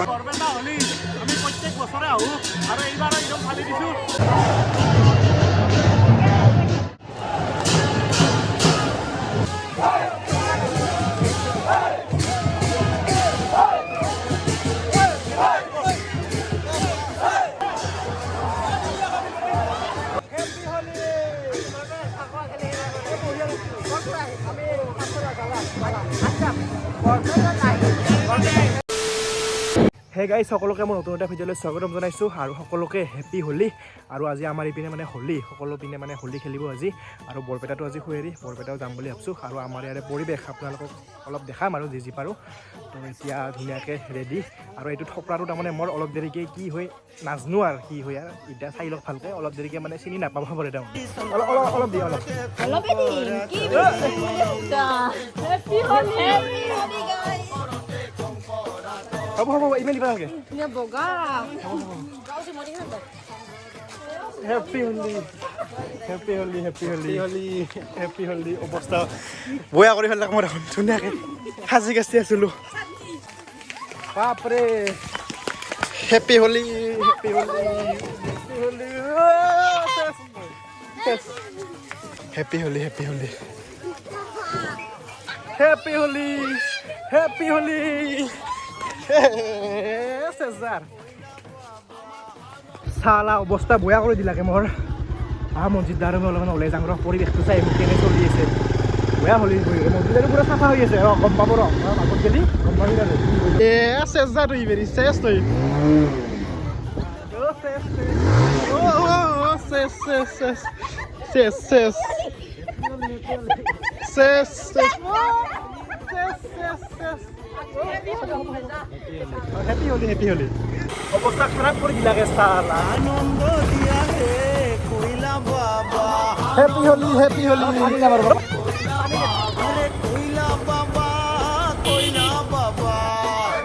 বৰপেটা হলি আমি প্ৰত্যেক বছৰে আহোঁ আৰু এইবাৰ একদম ফালি দিছোঁ। হে গাইজ সকলোকে মই নতুন এটা ভিডিঅ'লৈ স্বাগতম জনাইছোঁ আৰু সকলোকে হেপী হোলী। আৰু আজি আমাৰ ইপিনে মানে হোলী, সকলো পিনে মানে হোলী খেলিব আজি। আৰু বৰপেটাটো আজি শুৱেৰি, বৰপেটাও যাম বুলি ভাবিছোঁ। আৰু আমাৰ ইয়াৰে পৰিৱেশ আপোনালোকক অলপ দেখাম আৰু যি পাৰোঁ। তো এতিয়া ধুনীয়াকৈ ৰেডি। আৰু এইটো থপৰাটো তাৰমানে মোৰ অলপ দেৰিকৈ কি হয় নাজানো আৰু কি হয় আৰু এতিয়া চাই লওক ভালকৈ। অলপ দেৰিকৈ মানে চিনি নাপাব পাৰে তাৰমানে অলপ দিয়ে অলপ হ'ব ইমান দিবা নালাগে। Happy Holi, happy Holi, happy Holi, happy Holi. অৱস্থা বয়া কৰি পেলাক মই দেখোন ধুনীয়াকৈ সাজি কাচি আছিলোঁ। বাপৰে happy Holi, happy Holi, happy Holi, happy Holi, happy Holi, happy Holi, চালা অৱস্থা বয়া কৰি দিলাকে মোৰ। মছজিদ আৰু মই অলপমান ওলাই যাম ৰ, পৰিৱেশটো চাই মোক কেনে চলি আছে। বয়া হ'লি মছজিদ পুৰা চাফা হৈ আছে। গম পাব ৰ আগত গেলি গম পাবি আৰু চেষ্টা তই বেৰি চেছ তই হেপী হোলী, হেপী হোলী। অৱস্থা খাৰাপ কৰি দিলাকে চালা। আনন্দ দিয়া হে কইলা বাবা, হেপী হোলী, হেপী হোলী, কইলা বাবা, কইলা বাবা, কইলা বাবা,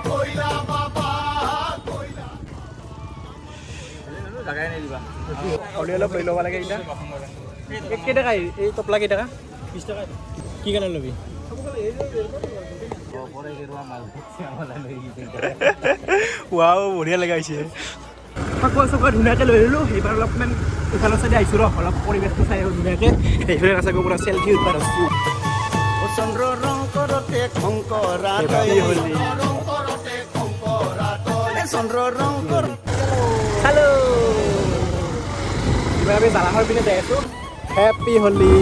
কইলা বাবা, কইলা জাগাই নাই দিবা। হলি অলপ লৈ ল'ব লাগে এতিয়া। কেইটকা এই টপলা কেইটকা? 20 টকা। কি কাৰণে ল'বি? ৱাও বঢ়িয়া লগাইছে। ফাকুৱা চকুৱা ধুনীয়াকৈ লৈ ল'লোঁ। এইবাৰ অলপমান ইফালৰ চাইডে আহিছোঁ ৰ, অলপ পৰিৱেশটো চাই আহোঁ ধুনীয়াকৈ। সেইফালে আছে পুৰা চেল্ফি উৎপাদ আছোঁ। চন্দ্ৰ ৰং কৰতে খংকৰা চন্দ্ৰ ৰং কৰ। হেল্ল' এইবাৰ আমি জালাহৰ পিনে যাই আছোঁ। Happy Holi,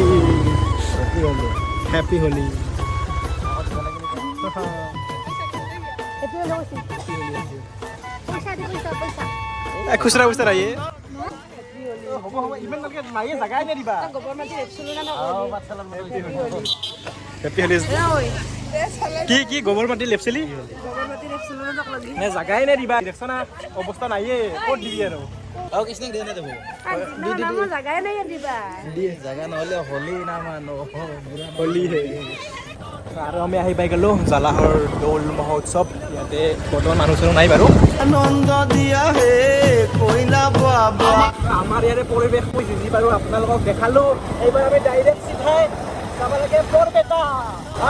happy Holi, happy Holi. খুচৰা খুচৰা নাই হ'ব হ'ব ইমান নালাগে নাই জাগাই নাই দিবা। কি কি গোবৰ মাটি লেপচেলি নে জাগাই নাই দিবা। দেখছ না অৱস্থা নাইয়ে ক'ত দিবি আৰু কৃষ্ণক দিয়া নাই যাব জাগাই নাই দিবা। জাগা নহ'লে হোলী নামানো হোলী হে। আৰু আমি আহি পাই গ'লোঁ জালাহৰ দৌল মহোৎসৱ। ইয়াতে বৰ্তমান মানুহ চানুহ নাই বাৰু। আনন্দ দিয়া হে কইলা বাবা। আমাৰ ইয়াৰে পৰিৱেশ মই যি পাৰোঁ আপোনালোকক দেখালোঁ। এইবাৰ আমি ডাইৰেক্ট চিধাই যাব লাগে বৰপেটা।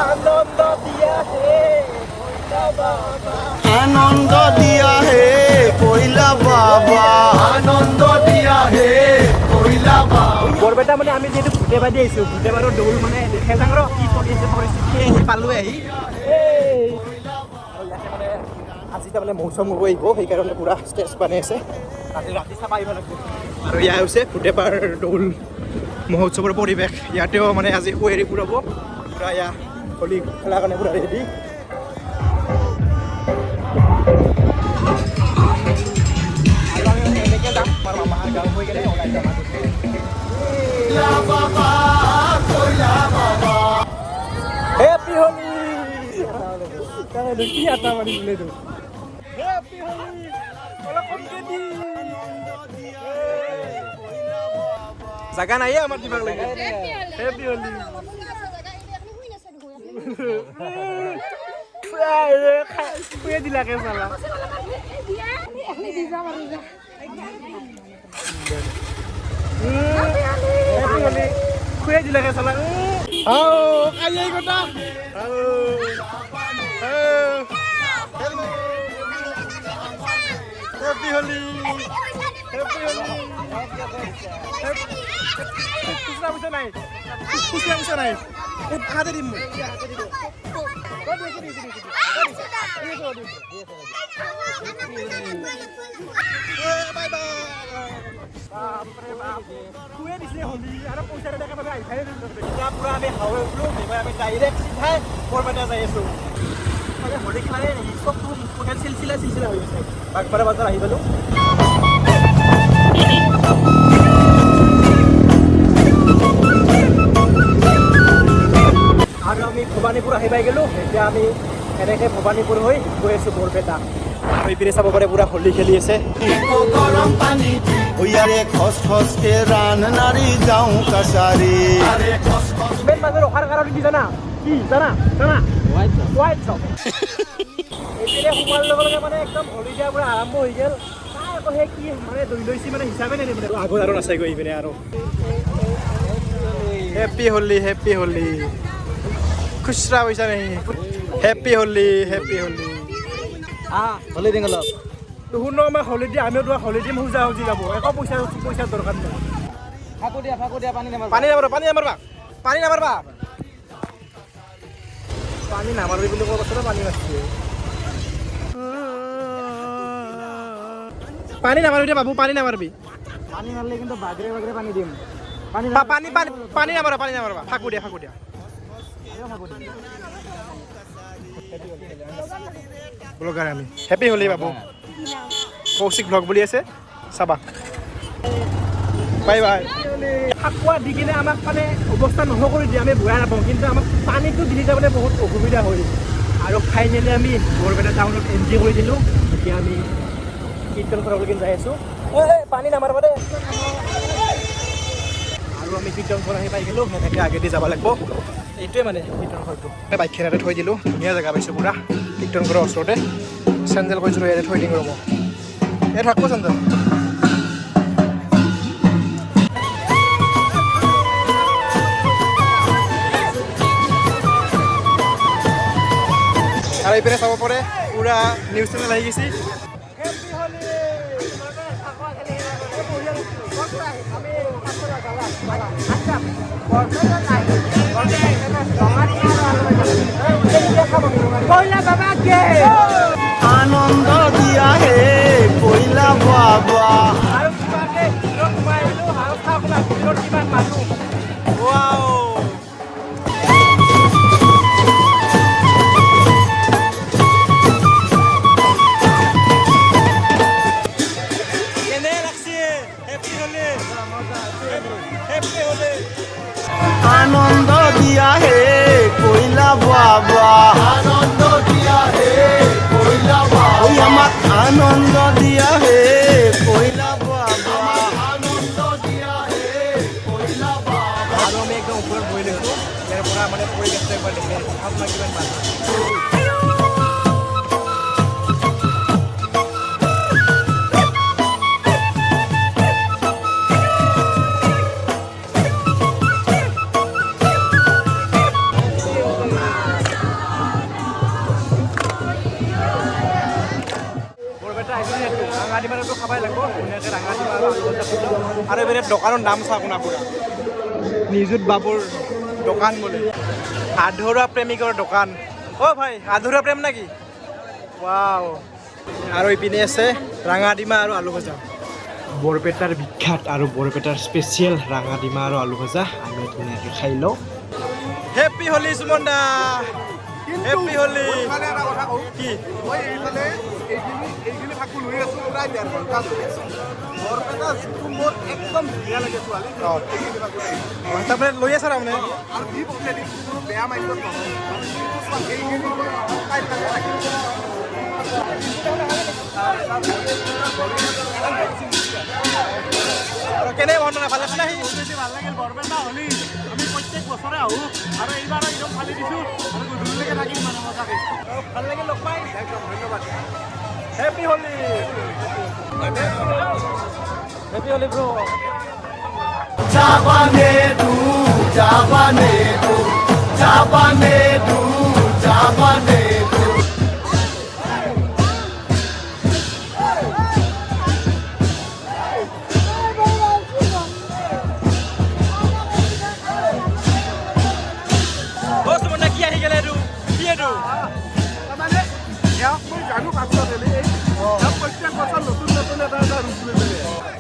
আনন্দ দিয়া হে কইলা বাবা, আনন্দ দিয়া হে কইলা বাবা, আনন্দ দিয়া হে কইলা বাবা। বৰপেটা মানে আমি যিহেতু ভূটেবাদি আহিছোঁ, ভূটেবাৰৰ দৌল মানে দেখে যাওঁ ৰ কি চলি আছে পৰিস্থিতি। আহি পালোঁ আহি মানে আজি তাৰমানে মৌচম গৈ আহিব, সেইকাৰণে পূৰা ষ্টেজ বনাই আছে। ৰাতি চাব আহিব লাগিব। আৰু এয়া হৈছে ভূটেবাৰ দৌল মহোৎসৱৰ পৰিৱেশ। ইয়াতেও মানে আজি শুৱেৰি ফুৰাব পূৰা। এয়া হোলী খেলাৰ কাৰণে পূৰা ৰেডি। আৰু আমি মানে এনেকৈ যাম আমাৰ মামাৰ গাঁও হৈ কেনে ওলাই যাম। হেপী হোলী কি আটা মাৰি দিলে তো। হেপী হোলী অলপ কমকে দি জাগা নাই আমাৰ দিবাক লাগে হেপি হলি খুয়ে দিলাকে চালা খুয়ে দিলাকে চালা কালি কথা হেপি হলি খুচরা পয়সা নাই হাতে দিম বাই বাই খুয়ে দিছে হলি আৰু পইচা দেখা পাবে আইখাই এতিয়া পুৰা আমি হাৱে উঠলো এবাৰ আমি ডাইৰেক্ট চিধাই বৰপেটা যাই আছো মানে হলি খালে চব হোটেল চিলচিলা হৈ আছে বাগপাৰা বাজাৰ আহি পালো আৰু আমি ভবানীপুৰ আহি পাই গ'লো এতিয়া আমি এনেকৈ ভবানীপুৰ হৈ গৈ আছোঁ বৰপেটা আৰু ইপিনে চাব পাৰে পুৰা হোলী খেলি আছে গৰম পানী ওয়াৰে খস খসকে ৰান নাৰী যাও কাছাৰি মেন মাজৰ ৰখাৰ কাৰণ কি জানা হোৱাইট চপ এইপিনে সোমাৰ লগে লগে মানে একদম হোলী দিয়া পুৰা আৰম্ভ হৈ গ'ল আকৌ সেই কি মানে দৈ লৈছি মানে হিচাপে নাই মানে আগত আৰু নাচাই গৈ এইপিনে আৰু হেপী হোলী খুচৰা পইচা নাই হেপী হোলী হলি দিন অলপ শুনো আমাৰ হোলী দি আমিও তোমাৰ হোলী দিম সুজা সুজি যাব একো পইচা দৰকাৰ নাই ফাকু দিয়া পানী নামাৰ পানী নামাৰবি বুলি কোৱা কথা পানী মাৰিছে পানী নামাৰবি দে বাবু পানী নামাৰবি পানী মাৰলে কিন্তু বাগৰে পানী দিম পানী নামাৰবা ফাকু দিয়া ব্লগাৰ আমি হেপী হোলী বাবু কৌশিক ব্লগ বুলি আছে চাবা বাই বাই ফাকুৱা দি কিনে আমাক মানে অৱস্থা নোহোৱা কৰি দিয়ে আমি বুঢ়া নাপাওঁ কিন্তু আমাক পানীটো দিলে তাৰমানে বহুত অসুবিধা হয় আৰু ফাইনেলি আমি বৰপেটা টাউনত এণ্ট্ৰি কৰি দিলোঁ এতিয়া আমি কীৰ্তন কৰালৈকে যাই আছোঁ পানী নামাৰবা দেই আৰু আমি কীৰ্তন কৰা আহি পাই গ'লোঁ সেনেকৈ আগেদি যাব লাগিব এইটোৱে মানে কীৰ্তন ঘৰটো বাইকখন ইয়াতে থৈ দিলোঁ ধুনীয়া জেগা পাইছোঁ পুৰা কীৰ্তন ঘৰৰ ওচৰতে চেণ্ডেল কৈছিলোঁ ইয়াতে থৈ দিম ৰ'ব ইয়াত থাকব চেণ্ডেল আৰু এইপিনে চাব পাৰে পুৰা নিউজ চেনেল আহি গৈছে আনন্দ দিয়া হে কইলা বাবা আনন্দ দিয়া হে কইলা বাবা আনন্দ দিয়া হে কইলা বাবা ওই আমাক আনন্দ দিয়া হে কইলা বাবা আনন্দ দিয়া হে কইলা বাবা আৰু আমি একদম ওপৰত বহি লৈছোঁ ইয়াৰ পৰা মানে পৰিৱেশটো একবাৰ দেখি আপোনাক কিমান ভাল ৰাঙাডিমাৰটো খাবাই লাগিব ধুনীয়াকৈ ৰাঙাডিমাৰ আৰু এইপিনে দোকানৰ নাম চা আপোনাৰ পুৰা নিযুত বাবুৰ দোকান বোলে আধৰুৱা প্ৰেমিকৰ দোকান ভাই আধৰুৱা প্ৰেম নেকি ৱাও আৰু ইপিনে আছে ৰাঙাডিমা আৰু আলু ভজা বৰপেটাৰ বিখ্যাত আৰু বৰপেটাৰ স্পেচিয়েল ৰাঙাডিমা আৰু আলু ভজা আমি ধুনীয়াকৈ খাই লওঁ হেপী হোলী সুমন দা হেপী হোলী কি এইখিনি ফাকু লৈ আছোঁ প্ৰায় 1.5 ঘণ্টা বৰপেটা যিটো মোৰ একদম ধুনীয়া লাগে ছোৱালী তাৰমানে লৈ আছে তাৰমানে আৰু কি পঠিয়াই দিম কোনো বেয়া মাইণ্ডত নহয় কেনে বন্ধনা ভাল লাগিছে না বেছি ভাল লাগিল বৰপেটা হলি আমি প্ৰত্যেক বছৰে আহোঁ আৰু এইবাৰ একদম ফালি দিছোঁ আৰু গধূলিলৈকে থাকিম মানে মজাকে ভাল লাগিল লগ পাই একদম ধন্যবাদ happy Holi happy Holi bro জাপানে দু জাপানে দু জাপানে দু জাপানে দু ও সুমনা কি আহি গেলে এইটো কি এইটো তাৰমানে ইয়াক মই জানো কাপোৰ দিলে এই প্ৰত্যেক বছৰ নতুন নতুন এটা এটা ৰূপ লৈ পেলাই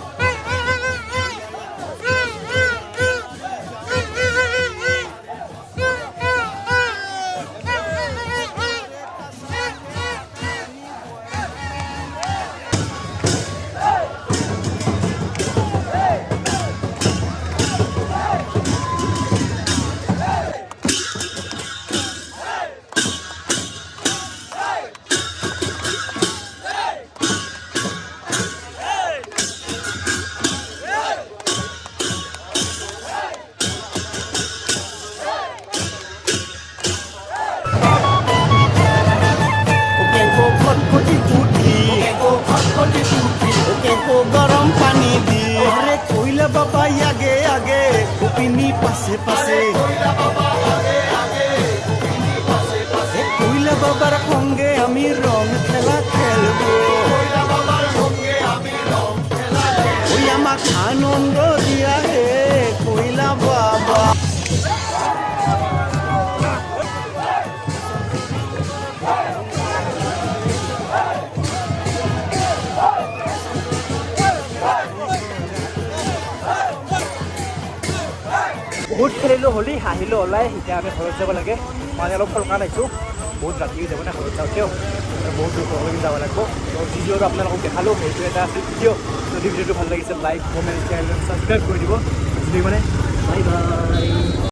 गरम पानी दी अरे कोयला बाबा आगे आगे गोपिनी पासे पासे कोयला बाबार संगे आमी रंग खेला खेलबो ওই আমাক আনন্দ দিয়া হে কোয়লা বাবা বহুত খেলিলোঁ হোলি হাঁহিলোঁ ওলাই এতিয়া আমি ঘৰত যাব লাগে মানে অলপ ফলকান আহিছোঁ বহুত ৰাতি যাব না ঘৰত যাওঁতেও বহুত দূৰ ঘৰলৈকে যাব লাগিব ভিডিঅ'টো আপোনালোকক দেখালোঁ সেইটো এটা আছিল ভিডিঅ' যদি ভিডিঅ'টো ভাল লাগিছে লাইক কমেণ্ট শ্বেয়াৰ ছাবস্ক্ৰাইব কৰি দিব যদি মানে বাই বাই